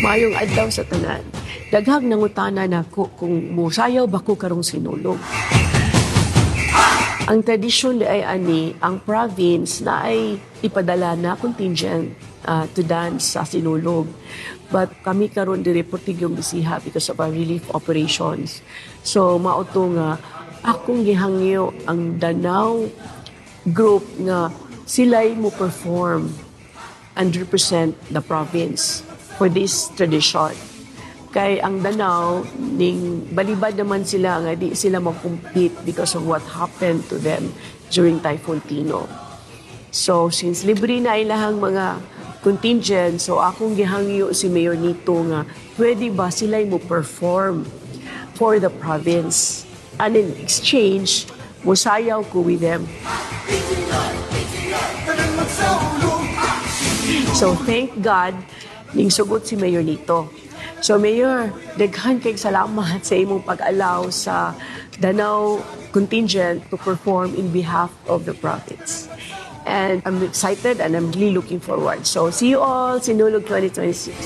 Mayong adlaw sa tanan. Daghang nangutana nako kung mosayaw ba ko karong Sinulog. Ang tradisyon ay ani, ang province na ay ipadala na contingent to dance sa Sinulog. But kami karon diri Portigyong Bisiha because of our relief operations. So mauto nga akong gihangyo ang Danao group nga sila'y mo perform and represent the province for this tradition. Kay ang Danao, ning balibad naman sila nga di sila mag-compete because of what happened to them during Typhoon Tino. So, since libre na ilahang mga contingent, so akong gihangyo si Mayor Nito nga, pwede ba sila'y mo perform for the province? And in exchange, mosayaw ko with them. So, thank God, ning sugot si Mayor Nito. So, Mayor, daghan kay salamat sa imong pag-allow sa Danao contingent to perform in behalf of the province. And I'm excited and I'm really looking forward. So, see you all, Sinulog 2026.